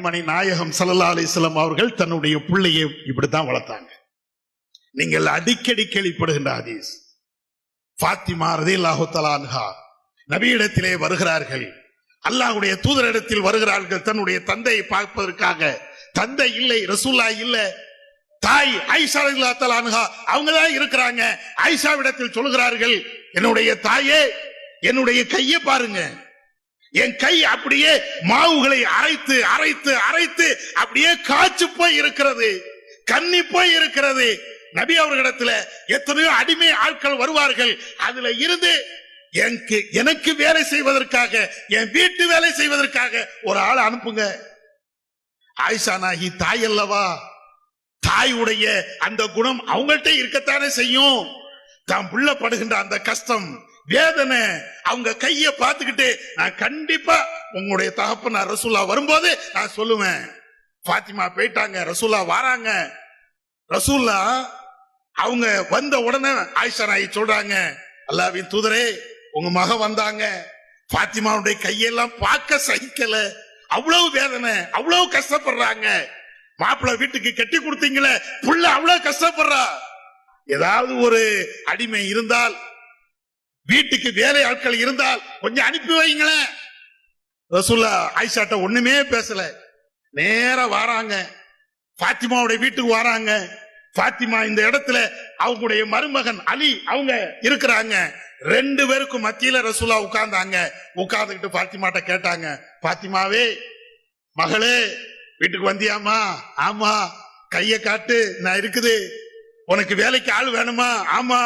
மணி நாயகம் ஸல்லல்லாஹு அலைஹி வஸல்லம் அவர்கள் தன்னுடைய பிள்ளையை இப்படித்தான் வளர்த்தாங்க. நீங்கள் அடிக்கடி கேள்விப்படுகின்ற ஹதீஸ். ஃபாத்திமா ரலியல்லாஹு தஆலா அன்ஹா நபியிடத்திலே வருகிறார்கள், அல்லாஹ்வுடைய தூதரிடத்தில் வருகிறார்கள் தன்னுடைய தந்தையை பார்ப்பதற்காக. தந்தை இல்லை, ரசூலுல்லாஹ் இல்லை, தாய் ஆயிஷா ரலியல்லாஹு தஆலா அன்ஹா அவங்க தான் இருக்கிறாங்க. ஆயிஷாவிடத்தில் சொல்கிறார்கள், என்னுடைய தாயே, என்னுடைய கையை பாருங்க, என் கை அப்படியே மாவுகளை அரைத்து அரைத்து அரைத்து அப்படியே காய்ச்சி போய் இருக்கிறது, கன்னி போய் இருக்கிறது. நபி அவர்களிடத்துல எத்தனையோ அடிமை ஆட்கள் வருவார்கள், அதுல இருந்து எனக்கு வேலை செய்வதற்காக, என் வீட்டு வேலை செய்வதற்காக ஒரு ஆள் அனுப்புங்க. ஆயிஷா நாயகி தாய் அல்லவா, தாயுடைய அந்த குணம் அவங்கள்ட்ட இருக்கத்தானே செய்யும். தான் புள்ள படுகின்ற அந்த கஷ்டம், வேதனை, அவங்க கைய பார்த்துக்கிட்டு நான் கண்டிப்பா உங்களுடைய தகப்பனார் ரசூலுல்லாஹ் வரும்போது நான் சொல்லுவேன். ஃபாத்திமா போயிட்டாங்க, ரசூலுல்லாஹ் வராங்க. ரசூலுல்லாஹ் அவங்க வந்த உடனே ஆயிஷா நாயகி சொல்றாங்க, அல்லாஹ்வின் தூதரே, உங்க மக வந்தாங்க. ஃபாத்திமாவுடைய கையெல்லாம் பார்க்க சகிக்கல, அவ்வளவு வேதனை, அவ்வளவு கஷ்டப்படுறாங்க. மாப்பிள்ளை வீட்டுக்கு கட்டி கொடுத்தீங்களே, புள்ள அவ்வளவு கஷ்டப்படுறா. ஏதாவது ஒரு அடிமை இருந்தால், வீட்டுக்கு வேலை ஆட்கள் இருந்தால் கொஞ்சம் அனுப்பி வைங்களேன். ரசூலுல்லாஹ் ஆயிஷாட்ட ஒண்ணுமே பேசல, நேரா வராங்க, ஃபாத்திமாவுடைய வீட்டுக்கு வராங்க. ஃபாத்திமா இந்த இடத்துல அவங்களுடைய மருமகன் அலி அவங்க இருக்கிறாங்க. ரெண்டு பேருக்கும் மத்தியில ரசூலுல்லாஹ் உட்கார்ந்தாங்க. உட்கார்ந்துகிட்டு ஃபாத்திமாட்ட கேட்டாங்க, ஃபாத்திமாவே, மகளே, வீட்டுக்கு வந்தியாமா? ஆமா. கைய காட்டு, நான் இருக்குது. உனக்கு வேலைக்கு ஆள் வேணுமா? ஆமா.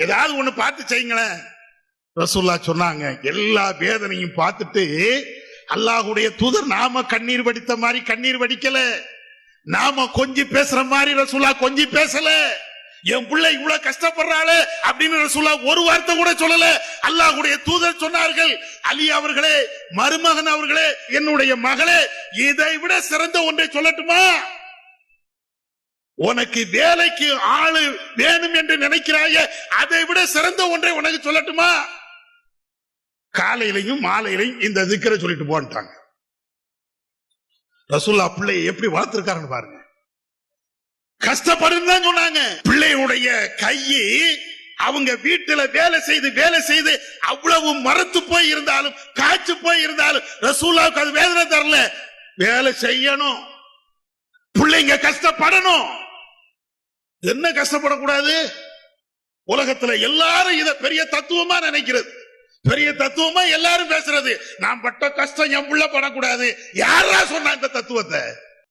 ஏதாவது ஒண்ணு பார்த்து செய்யுங்களேன். ரசூலுல்லாஹ் சொன்னாங்க, எல்லா வேதனையும் பார்த்துட்டு அல்லாஹ்வுடைய தூதர் நாம கண்ணீர் வடித்த மாதிரி கண்ணீர் வடிக்கல, நாம கொஞ்சி பேசுற மாதிரி ரசூலுல்லாஹ் கொஞ்சி பேசல. என் பிள்ளை இவ்வளவு கஷ்டப்படுறாளே அப்படின்னு ரசூலுல்லாஹ் ஒரு வார்த்தை கூட சொல்லல. அல்லாஹ்வுடைய தூதர் சொன்னார்கள், அலி அவர்களே, மருமகன் அவர்களே, என்னுடைய மகளே, இதை விட சிறந்த ஒன்றை சொல்லட்டுமா? உனக்கு வேலைக்கு ஆளு வேணும் என்று நினைக்கிறாய, அதை விட சிறந்த ஒன்றை உனக்கு சொல்லட்டுமா? காலையிலையும் மாலையிலையும் இந்த திக்ரை சொல்லிட்டு போன்ட்டாங்க. ரசூலுல்லாஹ் பிள்ளையை எப்படி வளர்த்திருக்காருன்னு பாருங்க. கஷ்டப்படுன்னு தான் சொன்னாங்க. பிள்ளையுடைய கையை அவங்க வீட்டுல வேலை செய்து அவ்வளவு மரத்து போய் இருந்தாலும், காய்ச்சி போய் இருந்தாலும் ரசூலுல்லாஹ்வுக்கு அது வேதனை தரல. வேலை செய்யணும், பிள்ளைங்க கஷ்டப்படணும். என்ன கஷ்டப்படக்கூடாது? உலகத்துல எல்லாரும் இத பெரிய தத்துவமா நினைக்கிறது, பெரிய தத்துவமா எல்லாரும் பேசுறது. நான் பட்ட கஷ்டம் என் புள்ள படக்கூடாது. யாரா சொன்னா இந்த தத்துவத்தை?